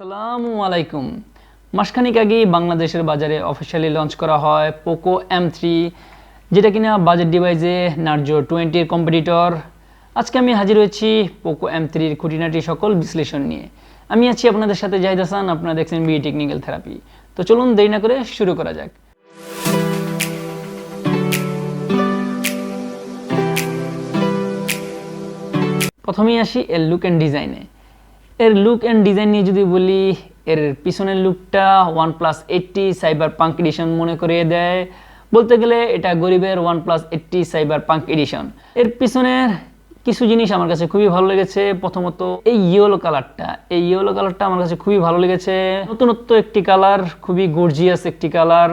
আসসালামু আলাইকুম। মাসখানেক আগে বাংলাদেশের বাজারে অফিসিয়ালি লঞ্চ করা হয় পোকো M3, যেটা কিনা বাজেট ডিভাইসে নার্জো 20 এর কম্পিটিটর। আজকে আমি হাজির হয়েছি পোকো M3 এর খুঁটিনাটি সকল বিশ্লেষণ নিয়ে। আমি আছি আপনাদের সাথে জাহিদ হাসান, আপনারা দেখছেন বি টেকনিক্যাল থেরাপি। তো চলুন দেরি না করে শুরু করা যাক। প্রথমেই আসি এর লুক অ্যান্ড ডিজাইনে। এর লুক অ্যান্ড ডিজাইন নিয়ে যদি বলি, এর পিছনের লুকটা OnePlus 80 সাইবারপাঙ্ক এডিশন মনে করিয়ে দেয়। বলতে গেলে এটা গরিবের OnePlus 80 সাইবারপাঙ্ক এডিশন। এর পিছনের কিছু জিনিস আমার কাছে খুবই ভালো লেগেছে। প্রথমত এই ইয়েলো কালারটা আমার কাছে খুবই ভালো লেগেছে। নতুনত্ব একটি কালার, খুবই গর্জিয়াস একটি কালার।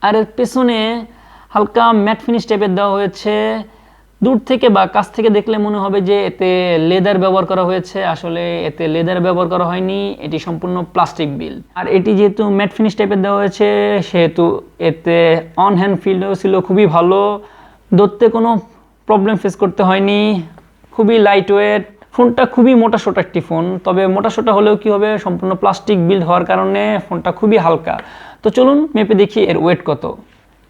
আর এর পেছনে হালকা ম্যাট ফিনিশ টাইপের দেওয়া হয়েছে। দূর থেকে বা কাছ থেকে দেখলে মনে হবে যে এতে লেদার ব্যবহার করা হয়েছে, আসলে এতে লেদার ব্যবহার করা হয়নি, এটি সম্পূর্ণ প্লাস্টিক বিল্ড। আর এটি যেহেতু ম্যাট ফিনিশ টাইপের দেওয়া হয়েছে, সেহেতু এতে অন হ্যান্ড ফিলও ছিল খুবই ভালো, ধরতে কোনো প্রবলেম ফেস করতে হয়নি। খুবই লাইট ওয়েট, ফোনটা খুবই মোটাসোটা একটি ফোন। তবে মোটাসোটা হলেও কি হবে, সম্পূর্ণ প্লাস্টিক বিল্ড হওয়ার কারণে ফোনটা খুবই হালকা। তো চলুন মেপে দেখি এর ওয়েট কত।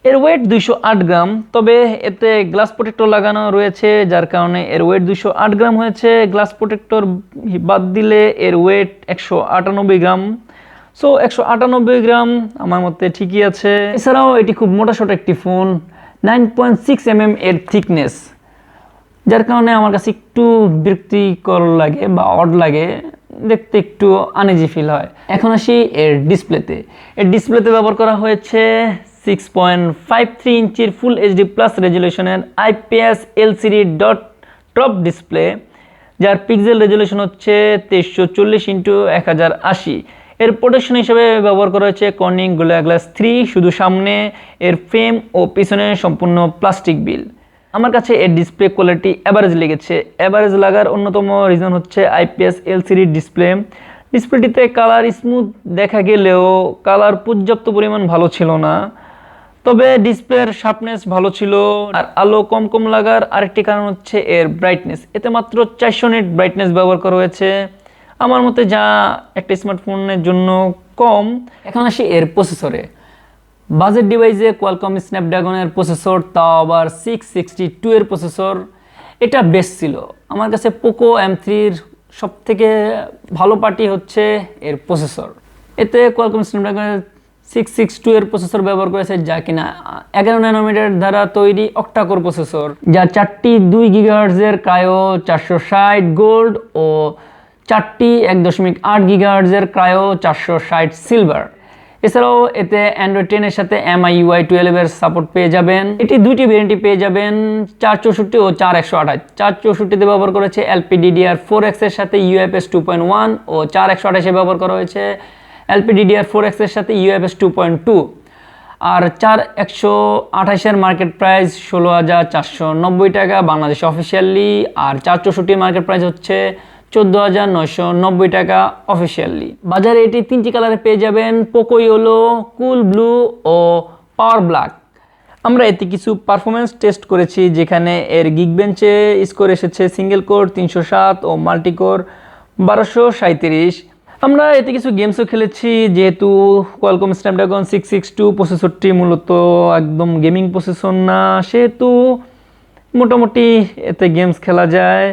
এর ওয়েট 208 গ্রাম, তবে এতে গ্লাস প্রোটেক্টর লাগানো রয়েছে, যার কারণে এর ওয়েট 208 গ্রাম হয়েছে। গ্লাস প্রোটেক্টর বাদ দিলে এর ওয়েট 198 গ্রাম। সো 198 গ্রাম আমার মতে ঠিকই আছে। এছাড়াও এটি খুব মোটাসোটা একটি ফোন, 9.6 mm এর থিকনেস, যার কারণে আমার কাছে একটু বিরক্তিকর লাগে বা অড লাগে, দেখতে একটু আনইজি ফিল হয়। এখন আসি এর ডিসপ্লেতে। এর ডিসপ্লেতে ব্যবহার করা হয়েছে 6.53 ইঞ্চির ফুল HD প্লাস রেজুলেশনের IPS LCD dot drop display, যার পিক্সেল রেজুলেশন হচ্ছে 2340x1080। এর প্রোটেকশন হিসেবে ব্যবহার করা হয়েছে কর্নিং গোরিলা গ্লাস 3, শুধু সামনে। এর ফ্রেম ও পিছনে সম্পূর্ণ প্লাস্টিক বিল। আমার কাছে এর ডিসপ্লে কোয়ালিটি অ্যাভারেজ লেগেছে। অ্যাভারেজ লাগার অন্যতম রিজন হচ্ছে IPS LCD ডিসপ্লে। ডিসপ্লেটিতে কালার স্মুথ দেখা গেলেও কালার পর্যাপ্ত পরিমাণ ভালো ছিল না, তবে ডিসপ্লের শার্পনেস ভালো ছিল। আর আলো কম লাগার আরেকটি কারণ হচ্ছে এর ব্রাইটনেস। এতে মাত্র 400 নিট ব্রাইটনেস ব্যবহার করা হয়েছে, আমার মতে যা একটা স্মার্টফোনের জন্য কম। এখন আসি এর প্রসেসরে। বাজেট ডিভাইসে কোয়ালকম স্ন্যাপড্রাগনের প্রসেসর, তাও আবার 662 এর প্রসেসর, এটা বেস্ট ছিল আমার কাছে। পোকো M3-র সব থেকে ভালো পার্টি হচ্ছে এর প্রসেসর। এতে কোয়ালকম স্ন্যাপড্রাগনের 662 এর প্রসেসর ব্যবহার করেছে, যা কিনা 11 ন্যানোমিটার দ্বারা তৈরি অক্টা-কোর প্রসেসর, যা 4টি 2 GHz এর ক্রায়ো 460 গোল্ড ও 4টি 1.8 GHz এর ক্রায়ো 460 সিলভার। এছাড়াও এতে অ্যান্ড্রয়েড 10 এর সাথে MIUI 12 এর সাপোর্ট পেয়ে যাবেন। এটি দুইটি ভেরিয়েন্টই পেয়ে যাবেন, 464 ও 4128। 464তে ব্যবহার করেছে LPDDR4X এর সাথে UFS 2.1 ও 4128 ব্যবহার করা হয়েছে LPDDR4X এর সাথে UFS 2.2। আর 4128 এর মার্কেট প্রাইস 16,490 টাকা বাংলাদেশ অফিসিয়ালি, আর 464 মার্কেট প্রাইস হচ্ছে 14,990 টাকা অফিসিয়ালি। বাজারে এটি 3টি কালারে পেয়ে যাবেন, পোকো ইয়েলো, কুল ব্লু ও পাওয়ার ব্ল্যাক। আমরা এতে কিছু পারফরমেন্স টেস্ট করেছি, যেখানে এর গিগবেঞ্চে স্কোর এসেছে সিঙ্গেল কোর 307 ও মাল্টি কোর 1237। আমরা এতে কিছু গেমসও খেলেছি, যেহেতু কোয়ালকম স্ন্যাপড্রাগন 662 প্রসেসরটি মূলত একদম গেমিং প্রসেসর না, সেহেতু মোটামুটি এতে গেমস খেলা যায়।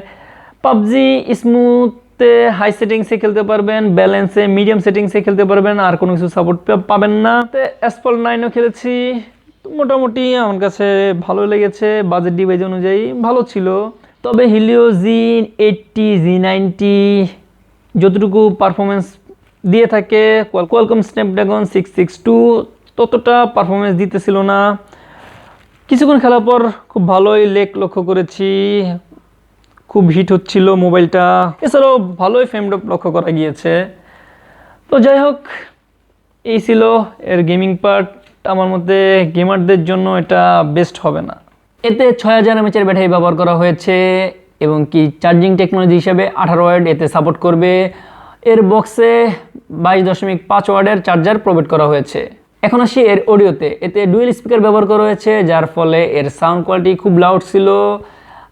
পাবজি স্মুথে হাই সেটিংসে খেলতে পারবেন, ব্যালেন্সে মিডিয়াম সেটিংসে খেলতে পারবেন, আর কোনো কিছু সাপোর্ট পাবেন না। অ্যাসফল্ট 9ও খেলেছি, মোটামুটি আমার কাছে ভালো লেগেছে, বাজেট ডিভাইস অনুযায়ী ভালো ছিল। তবে হিলিও G80 G90 যতটুকু পারফরমেন্স দিয়ে থাকে, কোয়ালকম স্ন্যাপড্রাগন 662 ততটা পারফরমেন্স দিতেছিল না। কিছুক্ষণ খেলার পর খুব ভালোই লেগ লক্ষ্য করেছি, খুব হিট হচ্ছিল মোবাইলটা। এছাড়াও ভালোই ফ্রেম ড্রপ লক্ষ্য করা গিয়েছে। তো যাই হোক, এই ছিল এর গেমিং পার্ট। আমার মতে গেমারদের জন্য এটা বেস্ট হবে না। এতে 6000 mAh এর ব্যাটারি ব্যবহার করা হয়েছে, এবং কি চার্জিং টেকনোলজি হিসাবে 18 ওয়াট এতে সাপোর্ট করবে। এর বক্সে 22.5 ওয়াটের চার্জার প্রোভাইড করা হয়েছে। এখন আসি এর অডিওতে। এতে ডুয়েল স্পিকার ব্যবহার করা হয়েছে, যার ফলে এর সাউন্ড কোয়ালিটি খুব লাউড ছিল।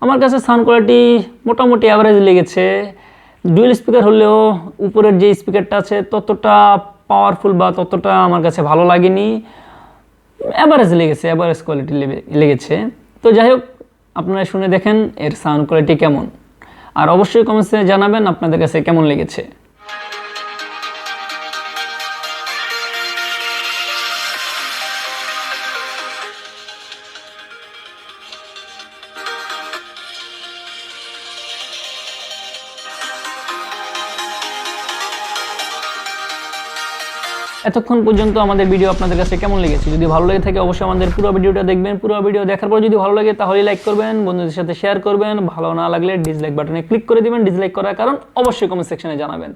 আমার কাছে সাউন্ড কোয়ালিটি মোটামুটি অ্যাভারেজ লেগেছে। ডুয়েল স্পিকার হলেও উপরের যে স্পিকারটা আছে ততটা পাওয়ারফুল বা ততটা আমার কাছে ভালো লাগেনি, অ্যাভারেজ লেগেছে, অ্যাভারেজ কোয়ালিটি লেগেছে। তো যাই হোক, আপনারা শুনে দেখেন এর সাউন্ড কোয়ালিটি কেমন, আর অবশ্যই কমেন্টসে জানাবেন আপনাদের কাছে কেমন লেগেছে। এতক্ষণ পর্যন্ত আমাদের ভিডিও আপনাদের কাছে কেমন লেগেছে? যদি ভালো লেগে থাকে অবশ্যই আমাদের পুরো ভিডিওটা দেখবেন। পুরো ভিডিও দেখার পর যদি ভালো লাগে তাহলে লাইক করবেন, বন্ধুদের সাথে শেয়ার করবেন, ভালো না লাগলে ডিসলাইক বাটনে ক্লিক করে দিবেন। ডিসলাইক করার কারণ অবশ্যই কমেন্ট সেকশনে জানাবেন।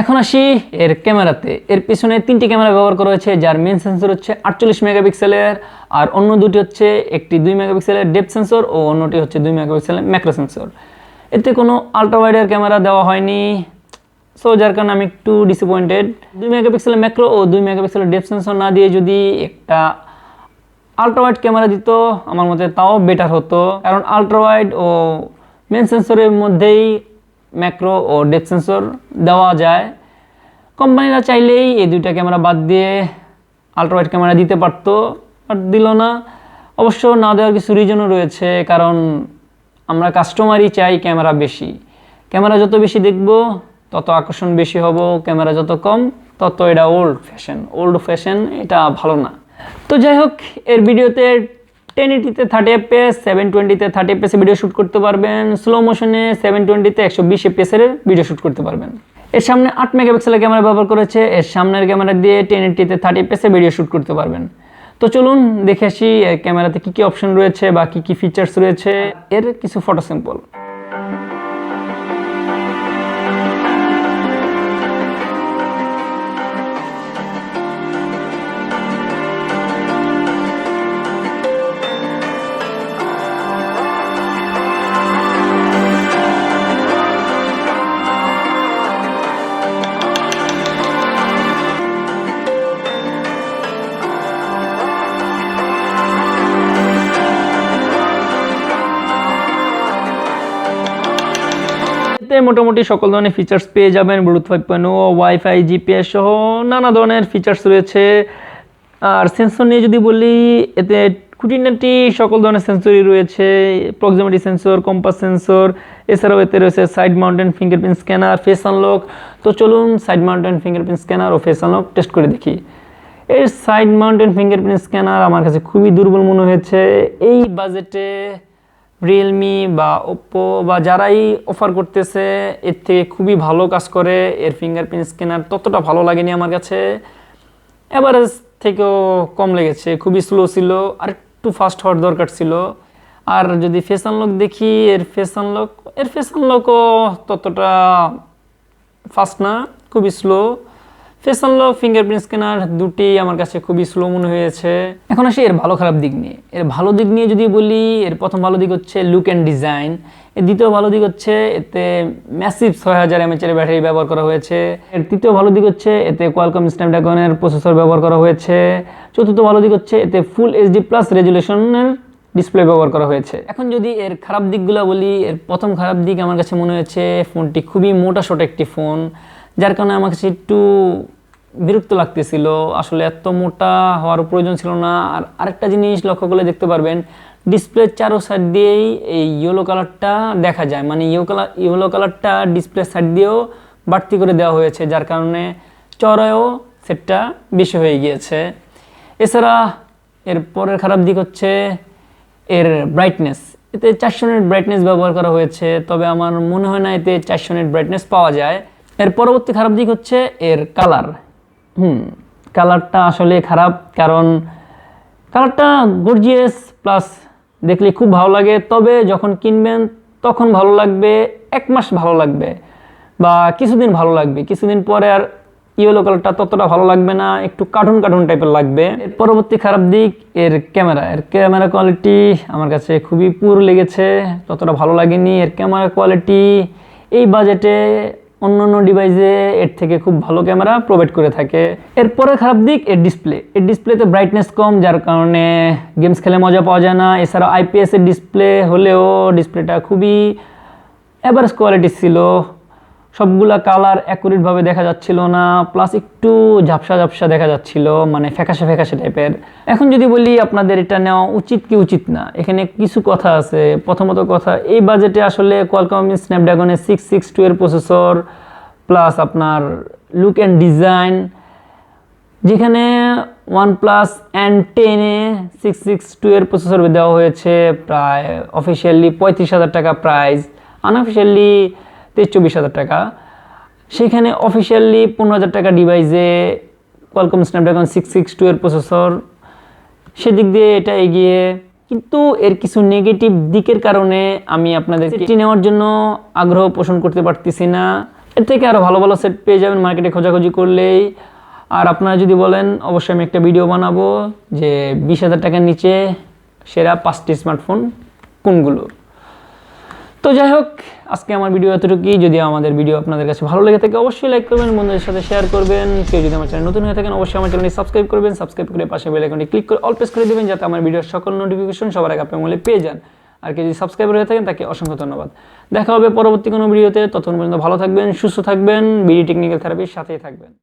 এখন আসি এর ক্যামেরাতে। এর পিছনে 3টি ক্যামেরা ব্যবহার করা হয়েছে, যার মেন সেন্সর হচ্ছে 48 মেগাপিক্সেলের, আর অন্য দুটি হচ্ছে একটি 2 মেগাপিক্সেলের ডেপথ সেন্সর ও অন্যটি হচ্ছে 2 মেগাপিক্সেলের ম্যাক্রো সেন্সর। এতে কোনো আল্ট্রা ওয়াইডের ক্যামেরা দেওয়া হয়নি, সো যার কারণে আমি একটু ডিসঅ্যাপয়েন্টেড। 2 মেগাপিক্সেলের ম্যাক্রো ও 2 মেগাপিক্সেলের ডেপথ সেন্সর না দিয়ে যদি একটা আল্ট্রা ওয়াইড ক্যামেরা দিত আমার মতে তাও বেটার হতো, কারণ আল্ট্রা ওয়াইড ও মেন সেন্সরের মধ্যেই ম্যাক্রো ও ডেপথ সেন্সর দেওয়া যায়। কোম্পানিরা চাইলেই এই দুইটা ক্যামেরা বাদ দিয়ে আল্ট্রা ওয়াইড ক্যামেরা দিতে পারতো, বাট দিল না। অবশ্য না দেওয়ার কিছু রিজনও রয়েছে, কারণ আমরা কাস্টমারই চাই ক্যামেরা বেশি। ক্যামেরা যত বেশি দেখব তত আকর্ষণ বেশি হব, ক্যামেরা যত কম তত এটা ওল্ড ফ্যাশন, এটা ভালো না। তো যাই হোক, এর ভিডিওতে 1080তে 30 fps, 720তে 30 fps ভিডিও শ্যুট করতে পারবেন, স্লো মোশনে 720তে 120 fps এর ভিডিও শ্যুট করতে পারবেন। এর সামনে 8 মেগাপিক্সেলের ক্যামেরা ব্যবহার করেছে, এর সামনের ক্যামেরা দিয়ে 1080তে 30 fps এ ভিডিও শ্যুট করতে পারবেন। তো চলুন দেখে আসি এর ক্যামেরাতে কী কী অপশন রয়েছে বা কী কী ফিচার্স রয়েছে। এর কিছু ফটো স্যাম্পল। মোটামুটি সকল ধরনের ফিচার্স পেয়ে যাবেন, ব্লুটুথ 5.0, ওয়াইফাই, জিপিএস সহ নানা ধরনের ফিচার্স রয়েছে। আর সেন্সর নিয়ে যদি বলি, এতে খুঁটিনাটি সকল ধরনের সেন্সরই রয়েছে, প্রক্সিমিটি সেন্সর, কম্পাস সেন্সর, এছাড়াও এতে রয়েছে side mountain fingerprint scanner, face unlock. তো চলুন সাইড মাউন্টেন ফিঙ্গারপ্রিন্ট স্ক্যানার ও ফেস আনলক টেস্ট করে দেখি। এর সাইড মাউন্টেন ফিঙ্গারপ্রিন্ট স্ক্যানার আমার কাছে খুবই দুর্বল মনে হয়েছে। এই বাজেটে রিয়েলমি বা ওপ্পো বা যারাই অফার করতেছে এর থেকে খুবই ভালো কাজ করে। এর ফিঙ্গারপ্রিন্ট স্ক্যানার ততটা ভালো লাগেনি আমার কাছে, অ্যাভারেজ থেকেও কম লেগেছে, খুবই স্লো ছিল, আর একটু ফাস্ট হওয়ার দরকার ছিল। আর যদি ফেস আনলক দেখি, এর ফেস আনলকও ততটা ফাস্ট না, খুবই slow. Face unlock, fingerprint scanner দুটি আমার কাছে খুবই স্লো মনে হয়েছে। এখন আসি এর ভালো খারাপ দিক নিয়ে। এর ভালো দিক নিয়ে যদি বলি, এর প্রথম ভালো দিক হচ্ছে লুক অ্যান্ড ডিজাইন। এর দ্বিতীয় ভালো দিক হচ্ছে এতে ম্যাসিভ 6000 mAh এর ব্যাটারি ব্যবহার করা হয়েছে। এর তৃতীয় ভালো দিক হচ্ছে এতে কোয়ালকম স্ন্যাপড্রাগনের প্রসেসর ব্যবহার করা হয়েছে। চতুর্থ ভালো দিক হচ্ছে এতে ফুল HD+ রেজুলেশনের ডিসপ্লে ব্যবহার করা হয়েছে। এখন যদি এর খারাপ দিকগুলো বলি, এর প্রথম খারাপ দিক আমার কাছে মনে হয়েছে ফোনটি খুবই মোটা-সোটা একটি ফোন, যার কারণে আমার কাছে একটু বিরক্ত লাগতেছিল। আসলে এত মোটা হওয়ার প্রয়োজন ছিল না। আর আরেকটা জিনিস লক্ষ্য করলে দেখতে পারবেন, ডিসপ্লের চারো সাইড দিয়েই এই ইয়েলো কালারটা দেখা যায়, মানে ইয়েলো কালারটা ডিসপ্লের সাইড দিয়েও বাড়তি করে দেওয়া হয়েছে, যার কারণে চড়ায়ও সেটটা বেশি হয়ে গিয়েছে। এছাড়া এর পরের খারাপ দিক হচ্ছে এর ব্রাইটনেস। এতে 400 নিট ব্রাইটনেস ব্যবহার করা হয়েছে, তবে আমার মনে হয় না এতে 400 নিট ব্রাইটনেস পাওয়া যায়। এর পরবর্তী খারাপ দিক হচ্ছে এর কালার। কালারটা আসলে খারাপ, কারণ কালারটা গর্জিয়াস প্লাস দেখলে খুব ভালো লাগে, তবে যখন কিনবেন তখন ভালো লাগবে, 1 মাস ভালো লাগবে বা কিছুদিন ভালো লাগবে, কিছুদিন পরে আর ইয়েলো কালারটা ততটা ভালো লাগবে না, একটু কার্টুন টাইপের লাগবে। এর পরবর্তী খারাপ দিক এর ক্যামেরা কোয়ালিটি আমার কাছে খুবই পুর লেগেছে, ততটা ভালো লাগেনি। এর ক্যামেরা কোয়ালিটি এই বাজেটে অন্যান্য ডিভাইসে এর থেকে খুব ভালো ক্যামেরা প্রোভাইড করে থাকে। এরপরে খারাপ দিক এর ডিসপ্লেতে ব্রাইটনেস কম, যার কারণে গেমস খেলে মজা পাওয়া যায় না। এছাড়া IPS এর ডিসপ্লে হলেও ডিসপ্লেটা খুবই অ্যাভারেজ কোয়ালিটি ছিল, সবগুলা কালার অ্যাকুরেটভাবে দেখা যাচ্ছিল না, প্লাস একটু ঝাপসা ঝাপসা দেখা যাচ্ছিল, মানে ফ্যাকাশে ফ্যাকাশে টাইপের। এখন যদি বলি আপনাদের এটা নেওয়া উচিত কি উচিত না, এখানে কিছু কথা আছে। প্রথমত কথা, এই বাজেটে আসলে কোয়ালকম স্ন্যাপড্রাগনের 662 এর প্রসেসর প্লাস আপনার লুক অ্যান্ড ডিজাইন, যেখানে OnePlus N10 এ 662 এর প্রসেসর দেওয়া হয়েছে প্রায় অফিসিয়ালি 35,000 টাকা প্রাইস, আনঅফিসিয়ালি 23-24,000 টাকা। সেখানে অফিসিয়ালি 15,000 টাকা ডিভাইসে কোয়ালকম স্ন্যাপড্রাগন 662 এর প্রসেসর, সেদিক দিয়ে এটা এগিয়ে। কিন্তু এর কিছু নেগেটিভ দিকের কারণে আমি আপনাদের সেটটি নেওয়ার জন্য আগ্রহ পোষণ করতে পারতেছি না। এর থেকে আরও ভালো ভালো সেট পেয়ে যাবেন মার্কেটে খোঁজাখুঁজি করলেই। আর আপনারা যদি বলেন, অবশ্যই আমি একটা ভিডিও বানাবো যে 20,000 টাকার নিচে সেরা 5টি স্মার্টফোন কোনগুলো। তো যাই হোক, আজকে আমার ভিডিও এতটুকুই। যদি আমাদের ভিডিও আপনাদের কাছে ভালো লেগে থাকে অবশ্যই লাইক করবেন, বন্ধুদের সাথে শেয়ার করবেন। কেউ যদি আমার চ্যানেল নতুন হয়ে থাকেন অবশ্যই আমার চ্যানেলটি সাবস্ক্রাইব করবেন, সাবস্ক্রাইব করে পাশে বেল আইকনটি ক্লিক করে অল প্রেস করে দেবেন, যাতে আমার ভিডিওর সকল নোটিফিকেশন সবার আগে আপনার মোবাইলে পেয়ে যান। আর কেউ যদি সাবস্ক্রাইবার হয়ে থাকেন তাকে অসংখ্য ধন্যবাদ। দেখা হবে পরবর্তী কোনো ভিডিওতে। ততক্ষণ পর্যন্ত ভালো থাকবেন, সুস্থ থাকবেন, বিডি টেকনিক্যাল থেরাপির সাথেই থাকবেন।